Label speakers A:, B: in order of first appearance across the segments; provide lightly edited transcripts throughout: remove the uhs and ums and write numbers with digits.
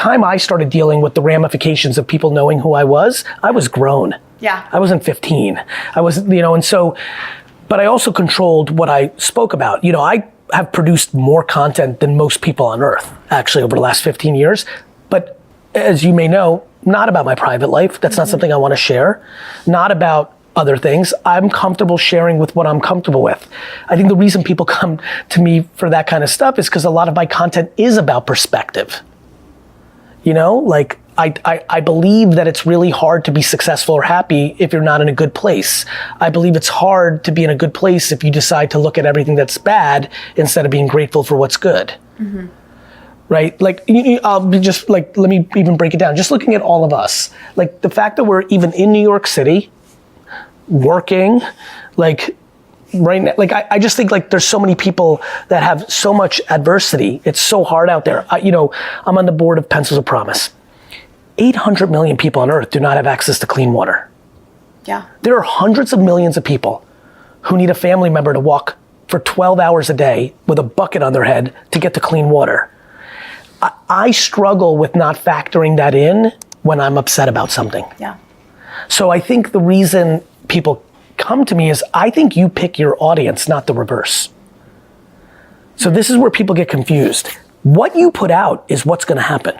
A: time I started dealing with the ramifications of people knowing who I was grown.
B: Yeah.
A: I wasn't 15. I was, and so, but I also controlled what I spoke about. I have produced more content than most people on earth, actually, over the last 15 years. But as you may know, not about my private life. That's not something I want to share. Not about other things. I'm comfortable sharing with what I'm comfortable with. I think the reason people come to me for that kind of stuff is because a lot of my content is about perspective. Like I believe that it's really hard to be successful or happy if you're not in a good place. I believe it's hard to be in a good place if you decide to look at everything that's bad instead of being grateful for what's good. Mm-hmm. Right? Like, I'll be just like, let me even break it down. Just looking at all of us, like the fact that we're even in New York City, working, like right now, like I just think like there's so many people that have so much adversity. It's so hard out there. I'm on the board of Pencils of Promise. 800 million people on earth do not have access to clean water.
B: Yeah.
A: There are hundreds of millions of people who need a family member to walk for 12 hours a day with a bucket on their head to get to clean water. I struggle with not factoring that in when I'm upset about something.
B: Yeah.
A: So I think the reason people come to me is I think you pick your audience, not the reverse. So this is where people get confused. What you put out is what's going to happen.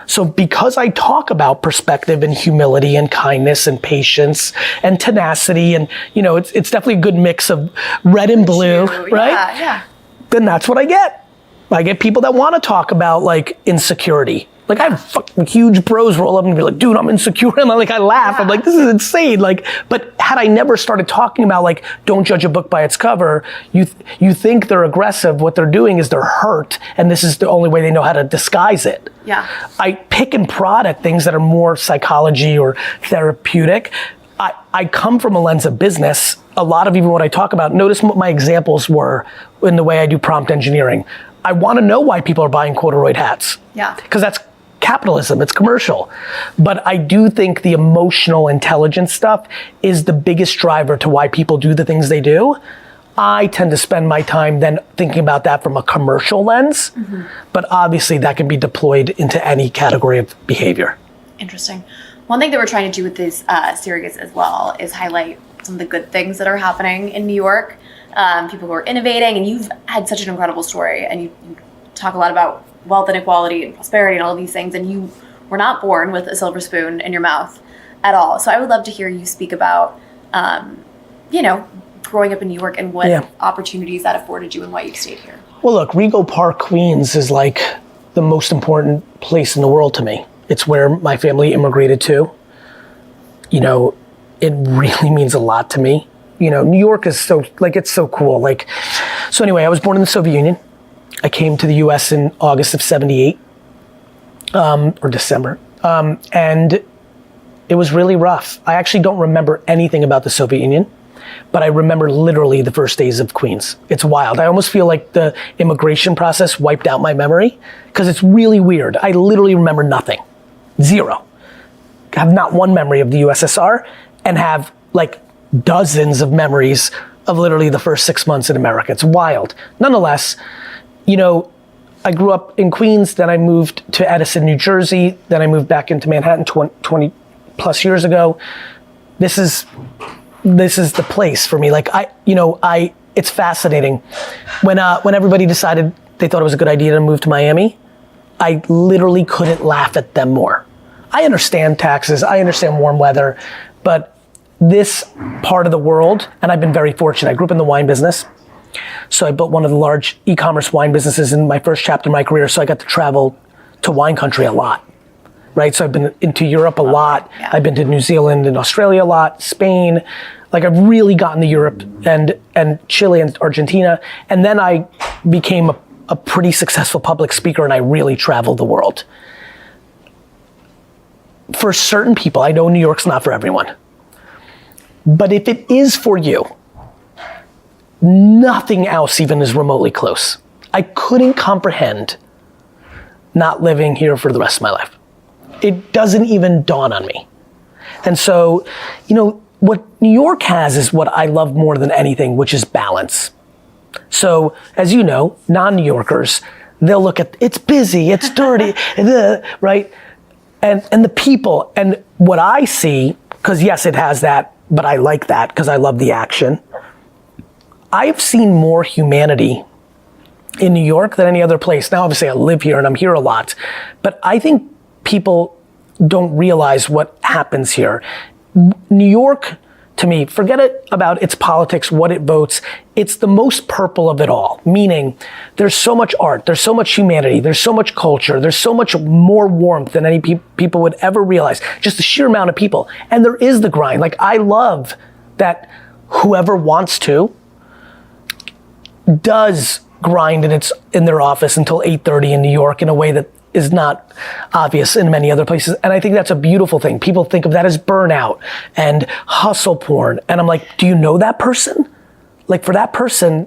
A: So because I talk about perspective and humility and kindness and patience and tenacity and, it's definitely a good mix of red and blue, right?
B: Yeah.
A: Then that's what I get. I get people that want to talk about like insecurity. Like I have fucking huge bros roll up and be like, dude, I'm insecure. And I laugh. Yeah. I'm like, this is insane. Like, but had I never started talking about like, don't judge a book by its cover, you think they're aggressive. What they're doing is they're hurt. And this is the only way they know how to disguise it.
B: Yeah.
A: I pick and prod at things that are more psychology or therapeutic. I come from a lens of business. A lot of even what I talk about, notice what my examples were in the way I do prompt engineering. I want to know why people are buying corduroy hats.
B: Yeah.
A: Because that's capitalism, it's commercial. But I do think the emotional intelligence stuff is the biggest driver to why people do the things they do. I tend to spend my time then thinking about that from a commercial lens, but obviously that can be deployed into any category of behavior.
B: Interesting. One thing that we're trying to do with this series as well is highlight some of the good things that are happening in New York. People who are innovating, and you've had such an incredible story, and you talk a lot about wealth inequality and prosperity and all of these things, and you were not born with a silver spoon in your mouth at all. So I would love to hear you speak about, growing up in New York and what opportunities that afforded you and why you stayed here.
A: Well, look, Rego Park, Queens is like the most important place in the world to me. It's where my family immigrated to. It really means a lot to me. New York is so, it's so cool. So anyway, I was born in the Soviet Union. I came to the US in August of 78, or December. And it was really rough. I actually don't remember anything about the Soviet Union, but I remember literally the first days of Queens. It's wild. I almost feel like the immigration process wiped out my memory because it's really weird. I literally remember nothing, zero. I have not one memory of the USSR and have dozens of memories of literally the first 6 months in America. It's wild. Nonetheless, I grew up in Queens, then I moved to Edison, New Jersey, then I moved back into Manhattan 20 plus years ago. This is the place for me. It's fascinating. When everybody decided they thought it was a good idea to move to Miami, I literally couldn't laugh at them more. I understand taxes, I understand warm weather, but this part of the world, and I've been very fortunate. I grew up in the wine business. So I built one of the large e-commerce wine businesses in my first chapter of my career. So I got to travel to wine country a lot, right? So I've been into Europe a lot. Yeah. I've been to New Zealand and Australia a lot, Spain. I've really gotten to Europe and Chile and Argentina. And then I became a pretty successful public speaker and I really traveled the world. For certain people, I know New York's not for everyone. But if it is for you, nothing else even is remotely close. I couldn't comprehend not living here for the rest of my life. It doesn't even dawn on me. And so, what New York has is what I love more than anything, which is balance. So, as you know, non-New Yorkers, they'll look at, it's busy, it's dirty, right? And the people, and what I see, because yes, it has that, but I like that because I love the action. I've seen more humanity in New York than any other place. Now, obviously I live here and I'm here a lot, but I think people don't realize what happens here. New York, to me, forget it about its politics, what it votes. It's the most purple of it all, meaning there's so much art, there's so much humanity, there's so much culture, there's so much more warmth than any people would ever realize, just the sheer amount of people. And there is the grind. Like, I love that whoever wants to does grind in their office until 8:30 in New York in a way that is not obvious in many other places. And I think that's a beautiful thing. People think of that as burnout and hustle porn. And I'm like, do you know that person? Like, for that person,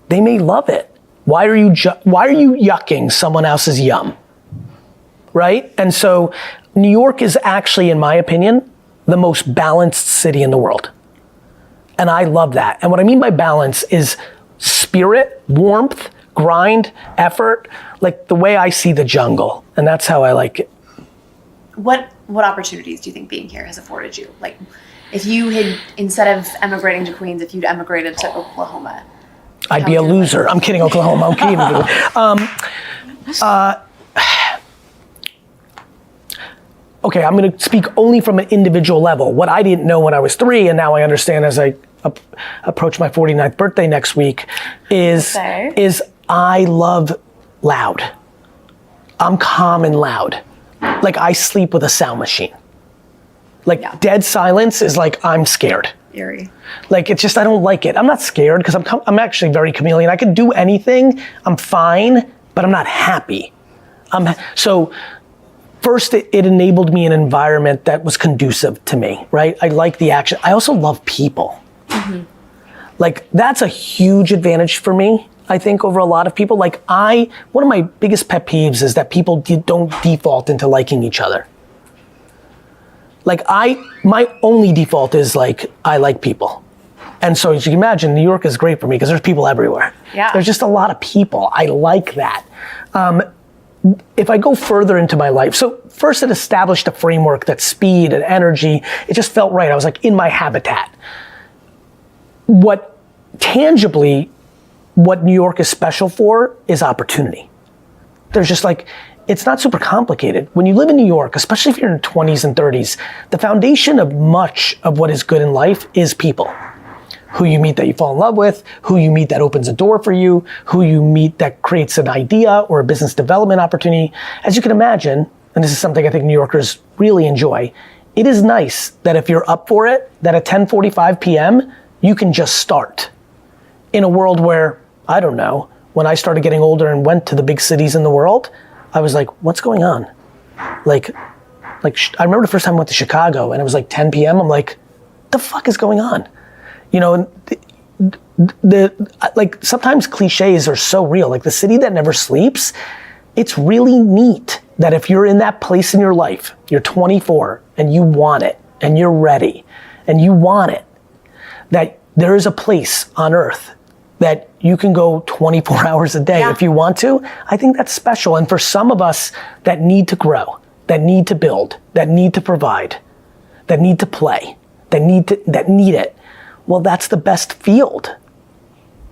A: they may love it. Why are you yucking someone else's yum? Right? And so New York is actually, in my opinion, the most balanced city in the world. And I love that. And what I mean by balance is spirit, warmth, grind, effort, like the way I see the jungle. And that's how I like it.
B: What opportunities do you think being here has afforded you? Like, if you had, instead of emigrating to Queens, if you'd emigrated to Oklahoma?
A: I'd be a loser. I'm kidding, Oklahoma. I'm kidding. Okay, I'm gonna speak only from an individual level. What I didn't know when I was 3, and now I understand as I approach my 49th birthday next week, is I love loud. I'm calm and loud. Like, I sleep with a sound machine. Like, dead silence is like, I'm scared.
B: Eerie.
A: Like, it's just, I don't like it. I'm not scared because I'm actually very chameleon. I can do anything. I'm fine, but I'm not happy. So first, it enabled me an environment that was conducive to me, right? I like the action. I also love people. Mm-hmm. Like, that's a huge advantage for me, I think, over a lot of people. Like, one of my biggest pet peeves is that people don't default into liking each other. Like, my only default is like, I like people. And so, as you can imagine, New York is great for me because there's people everywhere.
B: Yeah.
A: There's just a lot of people. I like that. If I go further into my life, so first it established a framework that speed and energy, it just felt right. I was like in my habitat. What New York is special for is opportunity. There's just like, it's not super complicated. When you live in New York, especially if you're in your 20s and 30s, the foundation of much of what is good in life is people. Who you meet that you fall in love with, who you meet that opens a door for you, who you meet that creates an idea or a business development opportunity. As you can imagine, and this is something I think New Yorkers really enjoy, it is nice that if you're up for it, that at 10:45 p.m., you can just start. In a world where, I don't know, when I started getting older and went to the big cities in the world, I was like, what's going on? Like I remember the first time I went to Chicago and it was like 10 p.m. I'm like, the fuck is going on? You know, like, sometimes cliches are so real. Like, the city that never sleeps, it's really neat that if you're in that place in your life, you're 24 and you want it and you're ready and you want it, that there is a place on earth that you can go 24 hours a day if you want to. I think that's special. And for some of us that need to grow, that need to build, that need to provide, that need to play, that need it, well, that's the best field,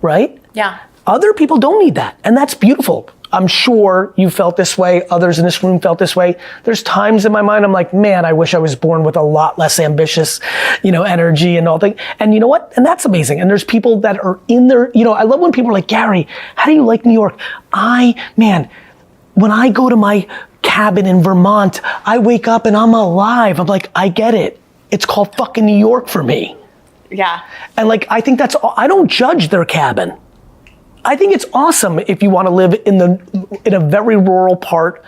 A: right?
B: Yeah.
A: Other people don't need that, and that's beautiful. I'm sure you felt this way, others in this room felt this way. There's times in my mind I'm like, man, I wish I was born with a lot less ambitious, energy and all things. And you know what? And that's amazing. And there's people that are in there, I love when people are like, Gary, how do you like New York? When I go to my cabin in Vermont, I wake up and I'm alive. I'm like, I get it. It's called fucking New York for me.
B: Yeah.
A: And like, I think I don't judge their cabin. I think it's awesome if you want to live in a very rural part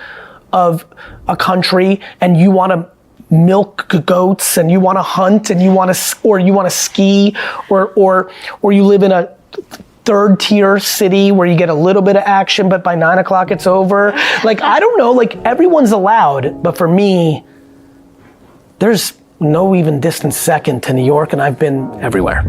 A: of a country and you want to milk goats and you want to hunt and you want to ski or you live in a third tier city where you get a little bit of action, but by 9 o'clock it's over. Like, I don't know, like, everyone's allowed, but for me, there's no even distant second to New York, and I've been everywhere.